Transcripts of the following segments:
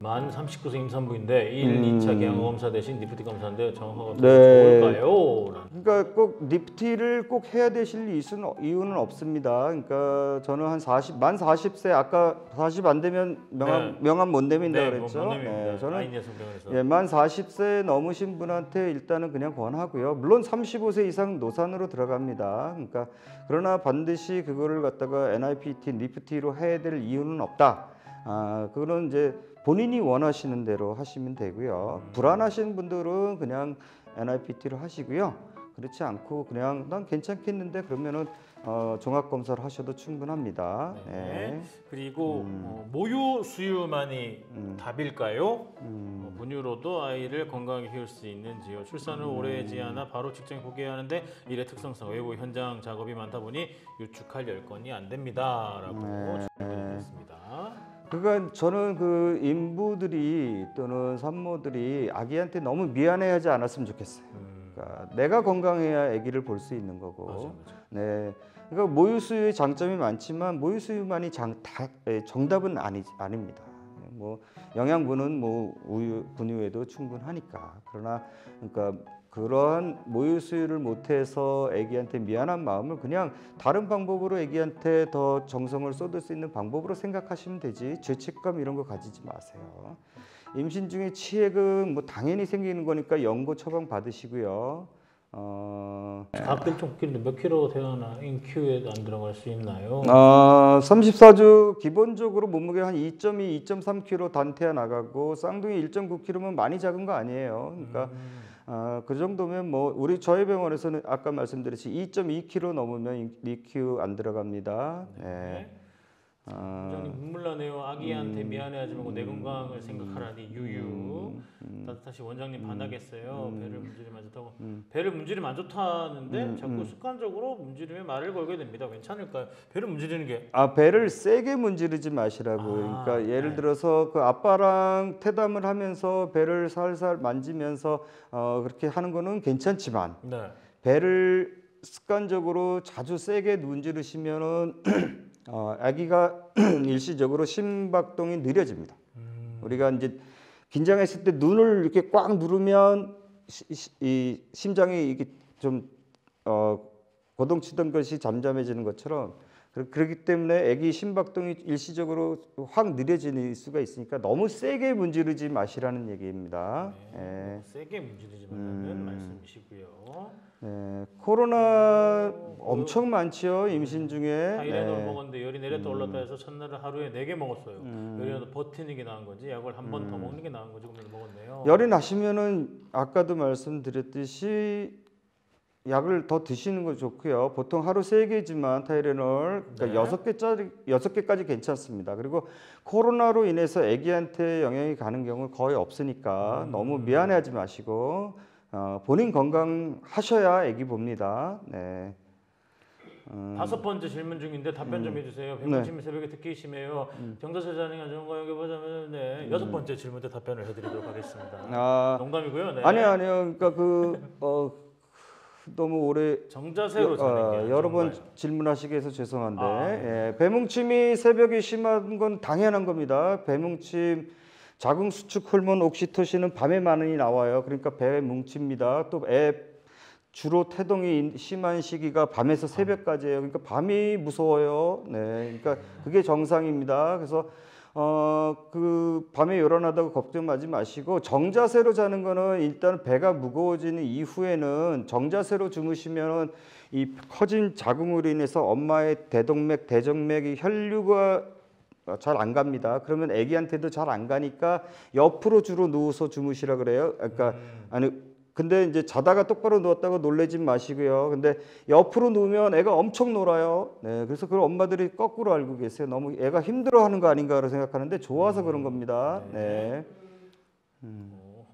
만 39세 임산부인데 1, 2차 계양 검사 대신 니프티 검사인데 정확하가 더 네. 좋을까요? 그러니까 꼭 니프티를 꼭 해야 되실 이유는 없습니다. 그러니까 저는 만 40세 아까 40 안 되면 명함 못 내민다 그랬죠. 못 내밉니다. 네, 저는 아이여성병원에서 만 40세 넘으신 분한테 일단은 그냥 권하고요. 물론 35세 이상 노산으로 들어갑니다. 그러니까 그러나 반드시 그거를 갖다가 NIPT, 니프티로 해야 될 이유는 없다. 그거는 이제 본인이 원하시는 대로 하시면 되고요. 불안하신 분들은 그냥 NIPT로 하시고요. 그렇지 않고 그냥 난 괜찮겠는데 그러면은 종합 검사를 하셔도 충분합니다. 네. 네. 그리고 모유 수유만이 답일까요? 분유로도 아이를 건강하게 키울 수 있는지요? 출산을 오래 하지 않아 바로 직장에 복귀해야 하는데 일의 특성상 외부 현장 작업이 많다 보니 유축할 여건이 안 됩니다라고 질문드렸습니다. 그러니까 저는 그 인부들이 또는 산모들이 아기한테 너무 미안해하지 않았으면 좋겠어요. 그러니까 내가 건강해야 아기를 볼 수 있는 거고. 맞아. 네. 그러니까 모유 수유의 장점이 많지만 모유 수유만이 정답은 아닙니다. 뭐 영양분은 뭐 우유, 분유에도 충분하니까. 그러나 그러니까 그러한 모유 수유를 못해서 아기한테 미안한 마음을 그냥 다른 방법으로 아기한테 더 정성을 쏟을 수 있는 방법으로 생각하시면 되지 죄책감 이런 거 가지지 마세요. 임신 중에 치액은 뭐 당연히 생기는 거니까 연고 처방 받으시고요. 가끔 좀 웃기는데 몇 킬로 되거나 인큐에 안 들어갈 수 있나요? 34주 기본적으로 몸무게 한 2.2, 2.3kg 단태아 나가고 쌍둥이 1.9kg면 많이 작은 거 아니에요. 그러니까 그 정도면 뭐 저희 병원에서는 아까 말씀드렸듯이 2.2kg 넘으면 NICU 안 들어갑니다. 네. 원장님 눈물 나네요. 아기한테 미안해하지 말고 내 건강을 생각하라니 유유. 따뜻하시 원장님 반하겠어요. 배를 문지르면 안 좋다고. 배를 문지르면 안 좋다는데 자꾸 습관적으로 문지르면 말을 걸게 됩니다. 괜찮을까요? 배를 문지르는 게 배를 세게 문지르지 마시라고. 그러니까 예를 들어서 그 아빠랑 태담을 하면서 배를 살살 만지면서 그렇게 하는 거는 괜찮지만 배를 습관적으로 자주 세게 문지르시면은 아기가 일시적으로 심박동이 느려집니다. 우리가 이제 긴장했을 때 눈을 이렇게 꽉 누르면 이 심장이 이게 좀 고동치던 것이 잠잠해지는 것처럼 그렇기 때문에 아기 심박동이 일시적으로 확 느려질 수가 있으니까 너무 세게 문지르지 마시라는 얘기입니다. 네, 세게 문지르지 말라는 말씀이시고요. 네, 코로나 엄청 많지요 임신 중에. 타이레놀 먹었는데 열이 내렸다 올랐다 해서 첫날은 하루에 4개 먹었어요. 열이 나도 버티는 게 나은 건지 약을 한 번 더 먹는 게 나은 건지 고민을 먹었네요. 열이 나시면은 아까도 말씀드렸듯이 약을 더 드시는 거 좋고요. 보통 하루 3개지만 타이레놀 그러니까 6개까지 괜찮습니다. 그리고 코로나로 인해서 아기한테 영향이 가는 경우 거의 없으니까 너무 미안해하지 마시고 본인 건강하셔야 아기 봅니다. 네. 5번째 질문 중인데 답변 좀 해주세요. 백문침이 새벽에 듣기 심해요. 정자세자ning 안전과 여겨보자면 6번째 질문 때 답변을 해드리도록 하겠습니다. 농담이고요. 네. 아니요. 그러니까 너무 오래 정자세로 자는 게 여러 번 질문하시게 해서 죄송한데 배뭉침이 새벽에 심한 건 당연한 겁니다. 배뭉침 자궁 수축 호르몬 옥시토신은 밤에 많이 나와요. 그러니까 배 뭉칩니다. 또 주로 태동이 심한 시기가 밤에서 새벽까지예요. 그러니까 밤이 무서워요. 네, 그러니까 그게 정상입니다. 그래서 그 밤에 일어나다고 걱정하지 마시고 정자세로 자는 거는 일단 배가 무거워지는 이후에는 정자세로 주무시면 이 커진 자궁으로 인해서 엄마의 대동맥, 대정맥이 혈류가 잘 안 갑니다. 그러면 아기한테도 잘 안 가니까 옆으로 주로 누워서 주무시라 그래요. 그러니까 근데 이제 자다가 똑바로 누웠다고 놀라지 마시고요. 근데 옆으로 누우면 애가 엄청 놀아요. 네, 그래서 그걸 엄마들이 거꾸로 알고 계세요. 너무 애가 힘들어하는 거 아닌가로 생각하는데 좋아서 그런 겁니다. 네.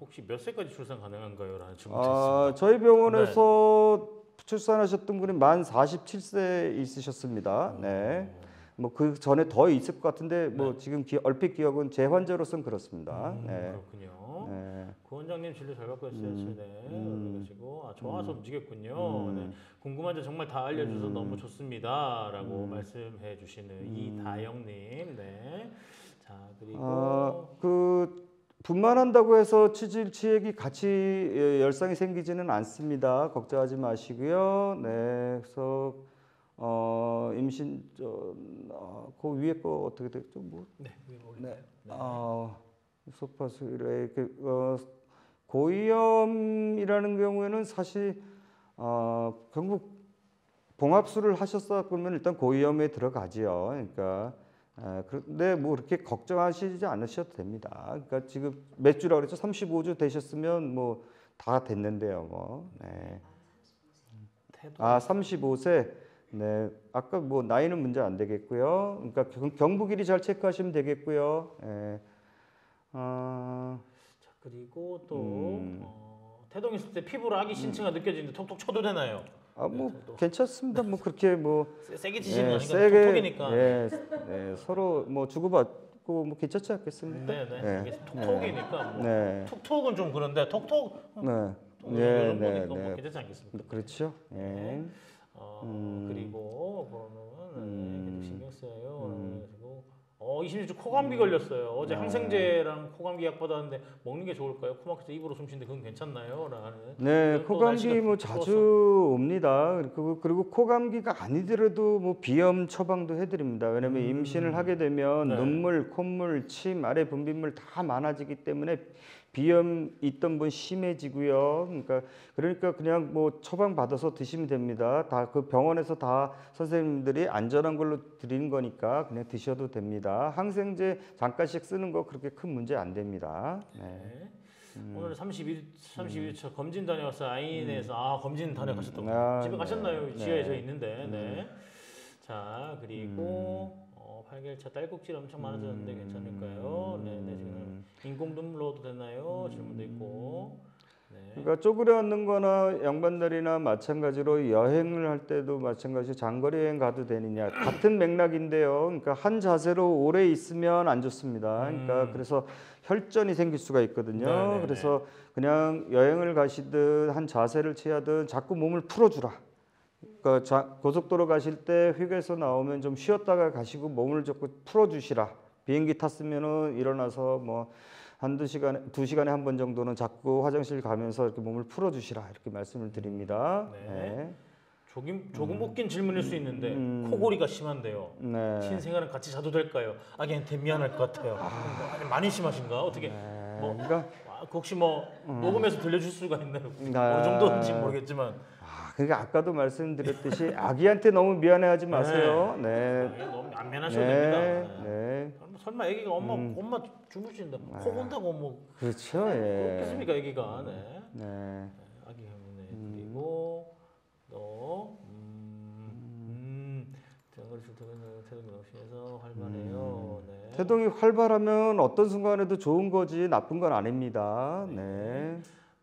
혹시 몇 세까지 출산 가능한가요? 라는 질문이 있습니다. 저희 병원에서 출산하셨던 분이 만 47세 있으셨습니다. 네. 뭐 그 전에 더 있을 것 같은데 뭐 지금 얼핏 기억은 제 환자로서는 그렇습니다. 네. 그렇군요. 네. 구 원장님 진료 잘 받고 있어요. 그래가지고 좋아서 움직였군요. 네. 궁금한 점 정말 다 알려줘서 너무 좋습니다라고 말씀해 주시는 이다영님. 네. 자, 그리고 그 분만한다고 해서 치질 치액이 같이 열상이 생기지는 않습니다. 걱정하지 마시고요. 네, 그래서 임신 그 위에 거 어떻게 됐죠? 뭐? 네, 위로 네. 올릴까요? 네. 소파수에 고위험이라는 경우에는 사실 결국 봉합술을 하셨다 그러면 일단 고위험에 들어가지요. 그러니까 그런데 뭐 그렇게 걱정하시지 않으셔도 됩니다. 그러니까 지금 몇 주라고 그랬죠? 35주 되셨으면 뭐 다 됐는데요, 뭐. 네. 태도. 35세. 네. 아까 뭐 나이는 문제 안 되겠고요. 그러니까 경부길이 잘 체크하시면 되겠고요. 네. 자, 그리고 또 태동했을 때 피부로 아기 신체가 느껴지는데 톡톡 쳐도 되나요? 뭐 또. 괜찮습니다. 뭐 그렇게 뭐 세게 치시는 거 아니니까 세게, 톡톡이니까. 네, 서로 뭐 주고받고 뭐 괜찮지 않겠습니까? 네네. 이게 톡톡이니까. 뭐. 네. 톡톡은 좀 그런데 톡톡. 네. 네, 네, 뭐 괜찮지 않겠습니까? 그렇죠. 네. 그리고 그러면 신경 써요. 그래가지고 26주 코감기 걸렸어요. 어제 항생제랑 코감기 약 받았는데 먹는 게 좋을까요? 코 막혀서 입으로 숨 쉬는데 그건 괜찮나요? 라는. 네, 또 코감기 날씨가 뭐 추워서. 자주 옵니다. 그리고 코감기가 아니더라도 뭐 비염 처방도 해드립니다. 왜냐면 임신을 하게 되면 네. 눈물, 콧물, 침, 아래 분비물 다 많아지기 때문에 비염 있던 분 심해지고요. 그러니까 그냥 뭐 처방 받아서 드시면 됩니다. 다 그 병원에서 다 선생님들이 안전한 걸로 드리는 거니까 그냥 드셔도 됩니다. 항생제 잠깐씩 쓰는 거 그렇게 큰 문제 안 됩니다. 네. 네. 오늘 32차 검진 다녀왔어요. 아인에서 검진 다녀가셨다고. 집에 네. 가셨나요? 네. 지하에 저 있는데. 네. 자, 그리고 8개월차 딸꾹질 엄청 많아졌는데 괜찮을까요? 네, 지금 인공 눈물 넣어도 되나요? 질문도 있고. 네. 그러니까 쪼그려 앉는 거나 양반다리나 마찬가지로 여행을 할 때도 마찬가지 장거리 여행 가도 되느냐 같은 맥락인데요. 그러니까 한 자세로 오래 있으면 안 좋습니다. 그러니까 그래서 혈전이 생길 수가 있거든요. 네네네. 그래서 그냥 여행을 가시든 한 자세를 취하든 자꾸 몸을 풀어주라. 그러니까 고속도로 가실 때 휴게소 나오면 좀 쉬었다가 가시고 몸을 자꾸 풀어주시라. 비행기 탔으면은 일어나서 뭐 한두 시간에 2시간에 한 번 정도는 자꾸 화장실 가면서 이렇게 몸을 풀어주시라 이렇게 말씀을 드립니다. 네. 조금 웃긴 질문일 수 있는데 코골이가 심한데요. 네. 신생아랑 같이 자도 될까요? 아기한테 미안할 것 같아요. 아니, 많이 심하신가? 어떻게? 뭐 그러니까 혹시 뭐 녹음해서 들려줄 수가 있나요? 네. 어느 정도인지 모르겠지만. 그러니까 아까도 말씀드렸듯이 아기한테 너무 미안해하지 마세요. 네. 너무 안 미안하셔도 됩니다. 네. 설마 아기가 엄마 주무시는데 코 곤다고 뭐 그렇죠. 예. 그렇겠습니까 아기가? 네. 네. 아기 때문에 그리고 또 태동이 없이해서 활발해요. 네. 태동이 활발하면 어떤 순간에도 좋은 거지 나쁜 건 아닙니다. 네.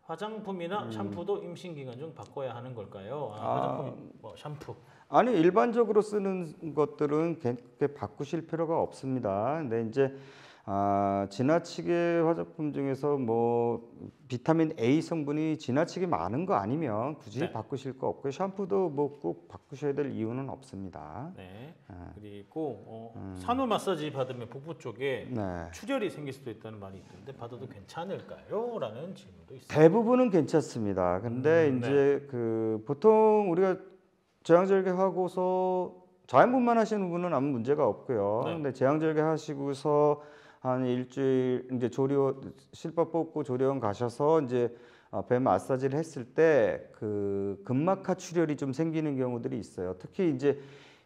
화장품이나 샴푸도 임신 기간 중 바꿔야 하는 걸까요? 화장품, 뭐 샴푸. 아니 일반적으로 쓰는 것들은 그렇게 바꾸실 필요가 없습니다. 근데 이제 지나치게 화장품 중에서 뭐 비타민 A 성분이 지나치게 많은 거 아니면 굳이 네. 바꾸실 거 없고요. 샴푸도 뭐 꼭 바꾸셔야 될 이유는 없습니다. 네. 그리고 산후 마사지 받으면 복부 쪽에 네. 출혈이 생길 수도 있다는 말이 있던데 받아도 괜찮을까요? 라는 질문도 있습니다. 대부분은 괜찮습니다. 근데 이제 그 보통 우리가 제왕절개 하고서 자연분만 하시는 분은 아무 문제가 없고요. 네. 근데 제왕절개 하시고서 한 일주일 이제 실밥 뽑고 조리원 가셔서 이제 배 마사지를 했을 때 그 근막하 출혈이 좀 생기는 경우들이 있어요. 특히 이제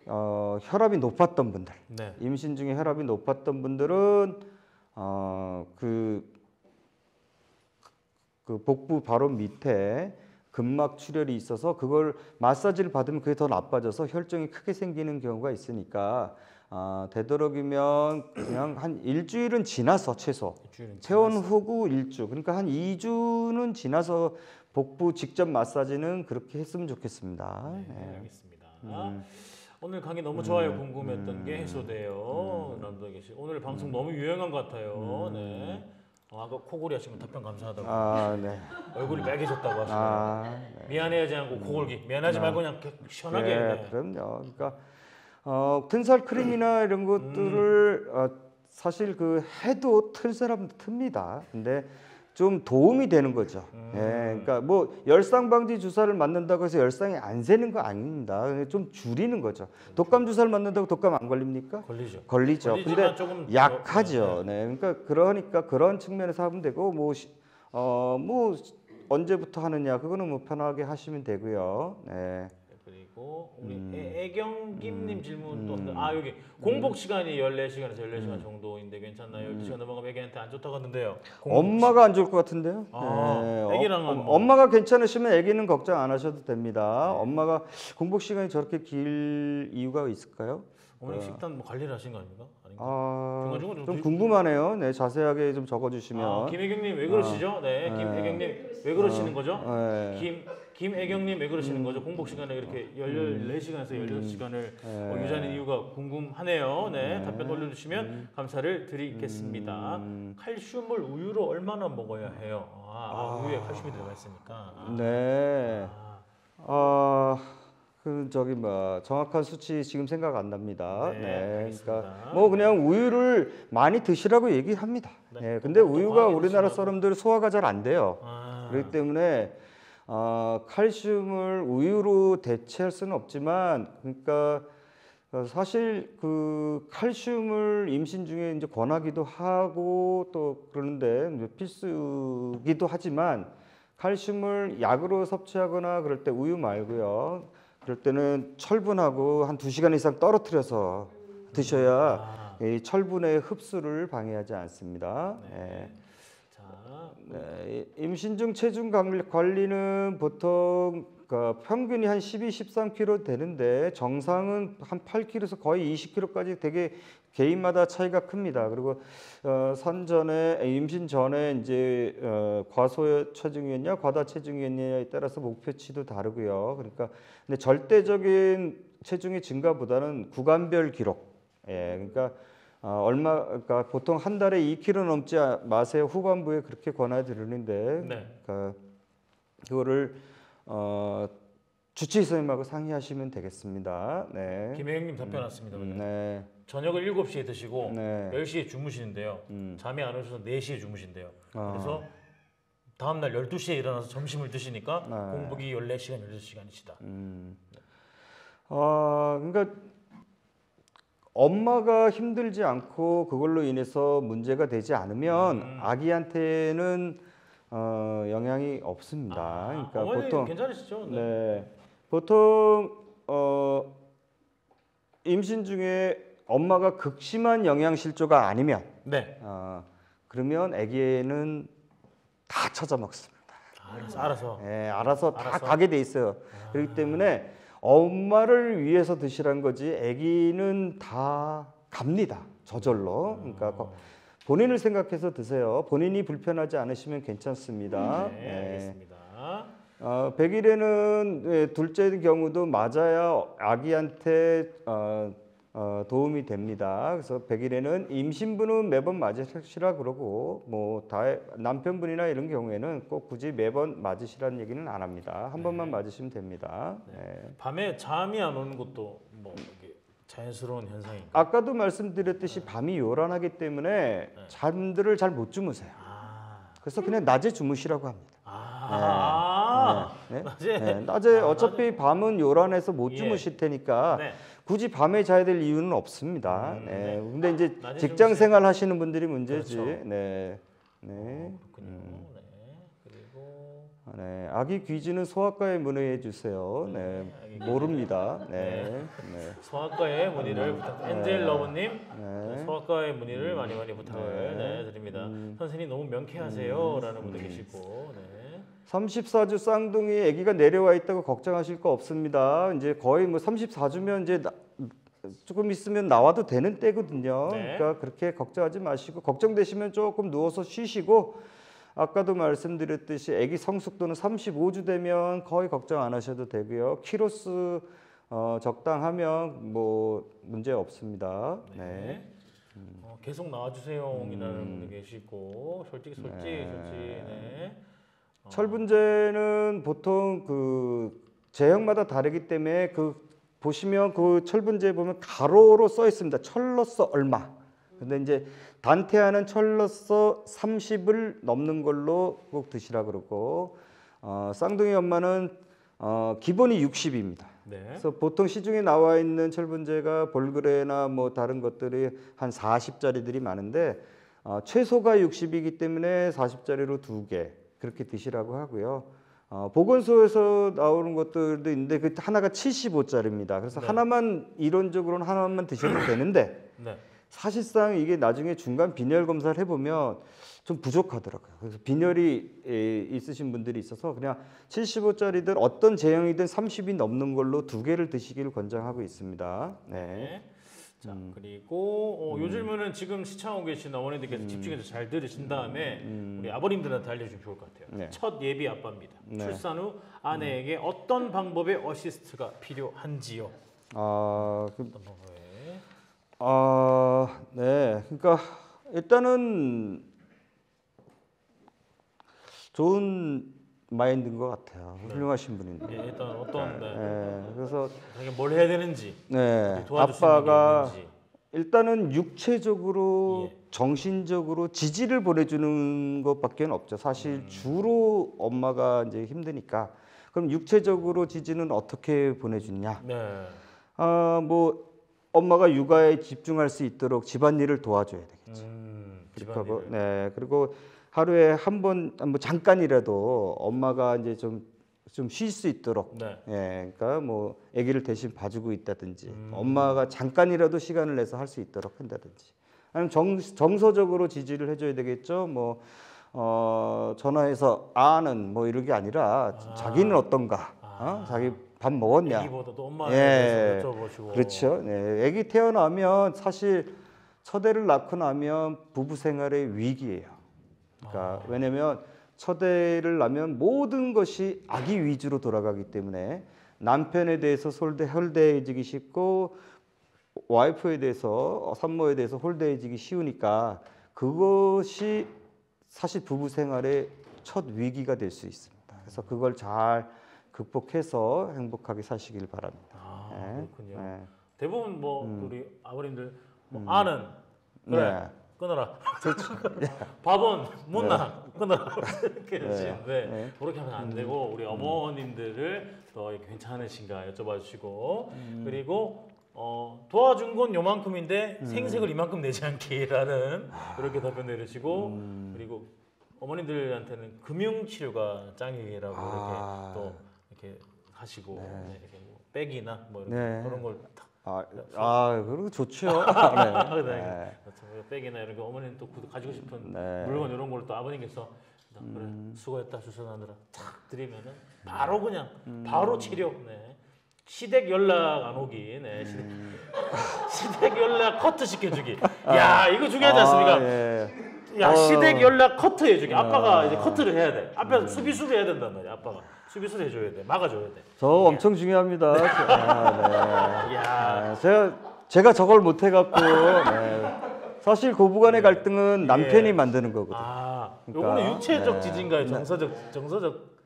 혈압이 높았던 분들, 네. 임신 중에 혈압이 높았던 분들은 그 복부 바로 밑에 근막 출혈이 있어서 그걸 마사지를 받으면 그게 더 나빠져서 혈종이 크게 생기는 경우가 있으니까 되도록이면 그냥 한 일주일은 지나서 최소 퇴원 후고 일주 그러니까 한 2주는 지나서 복부 직접 마사지는 그렇게 했으면 좋겠습니다. 네, 알겠습니다. 오늘 강의 너무 좋아요. 궁금했던 게 해소돼요. 라도 계시. 오늘 방송 너무 유용한 것 같아요. 네. 아까 코골이 하시면 답변 감사하다고. 네. 얼굴이 빨개졌다고 하시네요. 네. 미안해하지 않고 코골기. 미안하지 말고 그냥 시원하게. 네. 그럼요. 그러니까 등살 크림이나 이런 것들을 사실 그 해도 틀 사람도 틉니다. 근데 좀 도움이 되는 거죠. 예, 그러니까 뭐 열상 방지 주사를 맞는다고 해서 열상이 안 새는 거 아닙니다. 좀 줄이는 거죠. 독감 주사를 맞는다고 독감 안 걸립니까? 걸리죠. 걸리죠. 걸리지만 근데 조금 약하죠. 네, 그러니까 그런 측면에서 하면 되고 뭐 언제부터 하느냐 그거는 뭐 편하게 하시면 되고요. 네. 그리고 우리 애경김님 질문 또 여기 공복 시간이 14시간에서 14시간 정도인데 괜찮나요? 12시간 넘어가면 애기한테 안 좋다고 하는데요. 엄마가 안 좋을 것 같은데요. 애기랑은 뭐. 엄마가 괜찮으시면 애기는 걱정 안 하셔도 됩니다. 엄마가 공복 시간이 저렇게 길 이유가 있을까요? 어머니 식단 뭐 관리를 하신 거 아닙니까? 아닌가? 중간중간 좀 궁금하네요. 네, 자세하게 좀 적어주시면. 김혜경님 왜 그러시죠? 네, 김혜경님 왜 그러시는 거죠? 네. 김혜경님 왜 그러시는 거죠? 공복 시간에 이렇게 14시간에서 16시간을 유지하는 이유가 궁금하네요. 네, 답변 올려주시면 감사를 드리겠습니다. 칼슘을 우유로 얼마나 먹어야 해요? 우유에 칼슘이 들어가 있으니까. 네. 그 저기 뭐 정확한 수치 지금 생각 안 납니다. 네, 그러니까 뭐 그냥 우유를 많이 드시라고 얘기합니다. 네. 근데 우유가 우리나라 사람들 소화가 잘 안 돼요. 그렇기 때문에 칼슘을 우유로 대체할 수는 없지만, 그러니까 사실 그 칼슘을 임신 중에 이제 권하기도 하고 또 그러는데 필수기도 하지만 칼슘을 약으로 섭취하거나 그럴 때 우유 말고요. 그럴 때는 철분하고 한 2시간 이상 떨어뜨려서 드셔야 이 철분의 흡수를 방해하지 않습니다. 네. 네. 임신 중 체중 관리는 보통 평균이 한 12, 13kg 되는데 정상은 한 8kg에서 거의 20kg까지 되게 개인마다 차이가 큽니다. 그리고 임신 전에 이제 과소 체중이었냐 과다 체중이었냐에 따라서 목표치도 다르고요. 그러니까 근데 절대적인 체중의 증가보다는 구간별 기록. 그러니까 그러니까 보통 한 달에 2kg 넘지 마세요. 후반부에 그렇게 권해드리는데 그거를 주치의 선생님하고 상의하시면 되겠습니다. 네. 김혜경님 답변 왔습니다. 네. 저녁을 7시에 드시고 네. 10시에 주무시는데요. 잠이 안 오셔서 4시에 주무신대요. 그래서 다음날 12시에 일어나서 점심을 드시니까 공복이 14시간, 16시간이시다. 그러니까 엄마가 힘들지 않고 그걸로 인해서 문제가 되지 않으면 아기한테는 영향이 없습니다. 그러니까 어머니 괜찮으시죠? 네. 보통 임신 중에 엄마가 극심한 영양실조가 아니면 그러면 아기는 다 찾아 먹습니다. 알아서. 네, 알아서 다 가게 돼 있어요. 그렇기 때문에 엄마를 위해서 드시란 거지 아기는 다 갑니다. 저절로. 그러니까 본인을 생각해서 드세요. 본인이 불편하지 않으시면 괜찮습니다. 알겠습니다. 100일에는 둘째의 경우도 맞아야 아기한테 도움이 됩니다. 그래서 100일에는 임신부는 매번 맞으시라 그러고 남편분이나 이런 경우에는 꼭 굳이 매번 맞으시라는 얘기는 안 합니다. 한 번만 맞으시면 됩니다. 밤에 잠이 안 오는 것도 뭐 자연스러운 현상인가요? 아까도 말씀드렸듯이 밤이 요란하기 때문에 잠들을 잘 못 주무세요. 그래서 그냥 낮에 주무시라고 합니다. 낮에 어차피 밤은 요란해서 못 주무실 테니까 굳이 밤에 자야 될 이유는 없습니다. 근데 이제 직장 생활 하시는 분들이 문제지. 그렇죠. 그렇군요. 그리고 아기 귀지는 소아과에 문의해 주세요. 모릅니다. 소아과에 문의를 엔젤 러브님 소아과에 문의를 많이 부탁을 드립니다. 선생님 너무 명쾌하세요라는 분도 계시고. 34주 쌍둥이 아기가 내려와 있다고 걱정하실 거 없습니다. 이제 거의 34주면 이제 조금 있으면 나와도 되는 때거든요. 그러니까 그렇게 걱정하지 마시고 걱정되시면 조금 누워서 쉬시고 아까도 말씀드렸듯이 아기 성숙도는 35주 되면 거의 걱정 안 하셔도 되고요. 키로수 적당하면 문제 없습니다. 계속 나와주세요이라는 분도 계시고 솔직히. 철분제는 보통 그 제형마다 다르기 때문에 보시면 그 철분제 보면 가로로 써 있습니다. 철로서 얼마. 근데 이제 단태아는 철로서 30을 넘는 걸로 꼭 드시라 그러고 쌍둥이 엄마는 기본이 60입니다. 네. 그래서 보통 시중에 나와 있는 철분제가 볼그레나 뭐 다른 것들이 한 40짜리들이 많은데 최소가 60이기 때문에 40짜리로 2개 그렇게 드시라고 하고요. 보건소에서 나오는 것들도 있는데 그 하나가 75짜리입니다. 그래서 네. 하나만 이론적으로는 하나만 드셔도 되는데 네. 사실상 이게 나중에 중간 빈혈 검사를 해보면 좀 부족하더라고요. 그래서 빈혈이 있으신 분들이 있어서 그냥 75짜리든 어떤 제형이든 30이 넘는 걸로 2개를 드시기를 권장하고 있습니다. 네. 네. 자 그리고 요즘은 지금 시청하고 계신 어머니들께서 집중해서 잘 들으신 다음에 우리 아버님들한테 알려주면 좋을 것 같아요. 네. 첫 예비 아빠입니다. 네. 출산 후 아내에게 어떤 방법의 어시스트가 필요한지요? 그, 어떤 방법에? 네. 그러니까 일단은 좋은 마인드인 것 같아요. 훌륭하신 분인데. 예, 일단 어떤 그래서 자기가 뭘 해야 되는지 네, 도와줄 수 있는 아빠가 게 있는지. 일단은 육체적으로 예. 정신적으로 지지를 보내주는 것밖에 없죠. 사실 주로 엄마가 이제 힘드니까 그럼 육체적으로 지지는 어떻게 보내주냐? 네. 뭐 엄마가 육아에 집중할 수 있도록 집안일을 도와줘야 되겠죠. 그리고 집안일을. 네, 그리고 하루에 한 번, 뭐 잠깐이라도 엄마가 이제 좀 쉴 수 있도록, 네. 예, 그러니까 뭐 아기를 대신 봐주고 있다든지, 엄마가 잠깐이라도 시간을 내서 할 수 있도록 한다든지, 아니면 정서적으로 지지를 해줘야 되겠죠. 뭐 전화해서 아는 뭐 이런 게 아니라 자기는 어떤가, 자기 밥 먹었냐, 아기보다도 엄마에 예, 대해서 여쭤보시고. 그렇죠. 네, 아기 태어나면 사실 첫 애를 낳고 나면 부부 생활의 위기예요. 그러니까 왜냐면 첫 애를 낳으면 모든 것이 아기 위주로 돌아가기 때문에 남편에 대해서 홀대해지기 쉽고 와이프에 대해서 산모에 대해서 홀대해지기 쉬우니까 그것이 사실 부부 생활의 첫 위기가 될 수 있습니다. 그래서 그걸 잘 극복해서 행복하게 사시길 바랍니다. 그렇군요. 네. 대부분 뭐 우리 아버님들 뭐 아는 그래 네. 끊어라. 밥은 못 나 끊어라. 이렇게 하시는데 그렇게 하면 안 되고 우리 어머님들을 더 괜찮으신가 여쭤봐 주시고 그리고 도와준 건 요만큼인데 생색을 이만큼 내지 않기라는 이렇게 답변 내주시고 그리고 어머님들한테는 금융 치료가 짱이라고 이렇게 또 이렇게 하시고 이렇게 뭐 백이나 뭐 이런 네. 그런 걸 그리고 좋죠. 네. 백이나 이런 거 어머니는 또 가지고 싶은 물건 이런 걸 또 아버님께서 그래 수고했다 주선하느라 탁 드리면은 바로 그냥 바로 치료. 네. 시댁 연락 안 오기. 네. 시댁 연락 커트 시켜주기. 야 이거 중요하지 않습니까? 예. 야 시댁 연락 커트 해주기. 아빠가 이제 커트를 해야 돼. 아빠 수비수를 해야 된단 말이야. 아빠가 수비수를 해줘야 돼. 막아줘야 돼. 저 엄청 중요합니다. 네. 야. 제가 저걸 못 해갖고 사실 고부간의 갈등은 남편이 만드는 거거든요. 요거는 그러니까, 육체적 지진가요? 정서적.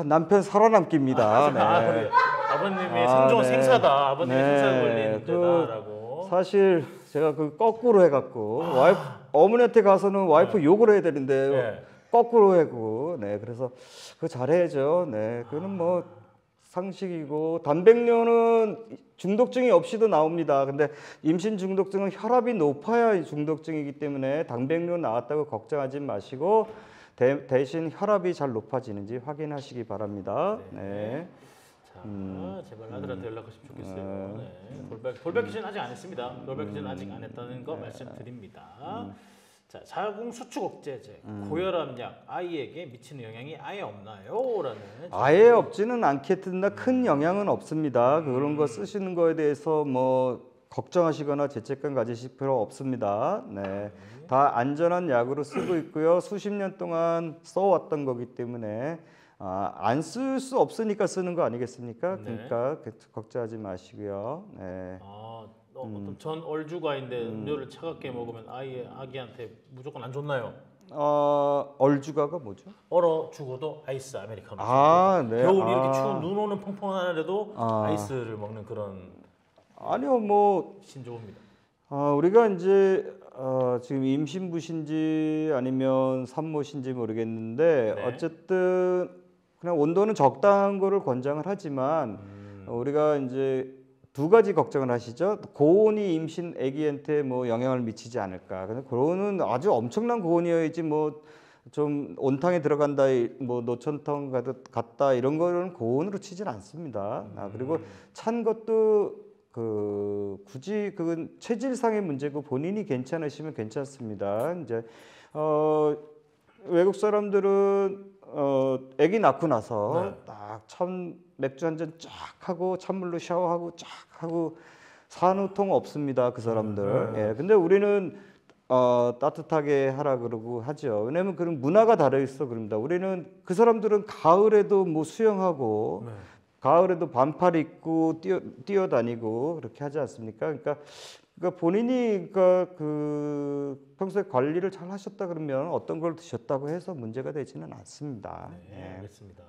남편 살아남기입니다. 그래. 아버님의 생존 생사다. 아버님의 생사가 걸린 문제다라고. 사실 제가 그 거꾸로 해갖고 어머니한테 가서는 와이프 욕을 해야 되는데 거꾸로 하고 그래서 그거 잘해야죠. 그거는 뭐 상식이고 단백뇨는 중독증이 없이도 나옵니다. 근데 임신 중독증은 혈압이 높아야 중독증이기 때문에 단백뇨 나왔다고 걱정하지 마시고 대신 혈압이 잘 높아지는지 확인하시기 바랍니다. 네. 자, 제발 아들한테 연락하시면 좋겠어요. 돌발 퀴즈는 아직 안 했습니다. 돌발 퀴즈는 아직 안 했다는 거 말씀드립니다. 자, 자궁 수축 억제제, 고혈압 약 아이에게 미치는 영향이 아예 없나요? 라는 아예 없지는 않겠으나 큰 영향은 없습니다. 그런 거 쓰시는 거에 대해서 뭐 걱정하시거나 죄책감 가지실 필요 없습니다. 다 안전한 약으로 쓰고 있고요. 수십 년 동안 써왔던 거기 때문에 안 쓸 수 없으니까 쓰는 거 아니겠습니까? 그러니까 걱정하지 마시고요. 어떤 전 얼주가인데 음료를 차갑게 먹으면 아기한테 무조건 안 좋나요? 얼주가가 뭐죠? 얼어 죽어도 아이스 아메리카노. 네. 겨울 이렇게 추운 눈 오는 펑펑한 날에도 아이스를 먹는 그런 아니요, 뭐 신조어입니다. 우리가 이제 지금 임신부신지 아니면 산모신지 모르겠는데 네. 어쨌든 그냥 온도는 적당한 거를 권장을 하지만 우리가 이제 두 가지 걱정을 하시죠. 고온이 임신 아기한테 뭐 영향을 미치지 않을까. 근데 고온은 아주 엄청난 고온이어야지 뭐 좀 온탕에 들어간다, 뭐 노천탕 갔다 이런 거는 고온으로 치질 않습니다. 그리고 찬 것도 굳이 그건 체질상의 문제고 본인이 괜찮으시면 괜찮습니다. 이제 외국 사람들은 아기 낳고 나서 네. 딱 맥주 한 잔 쫙 하고 찬물로 샤워하고 쫙 하고 산후통 없습니다. 그 사람들. 예. 근데 우리는 따뜻하게 하라 그러고 하죠. 왜냐면 그런 문화가 다르 있어 그럽니다. 우리는 그 사람들은 가을에도 뭐 수영하고 네. 가을에도 반팔 입고 뛰어다니고 그렇게 하지 않습니까? 그러니까 본인이 평소에 관리를 잘 하셨다 그러면 어떤 걸 드셨다고 해서 문제가 되지는 않습니다. 네, 예. 알겠습니다.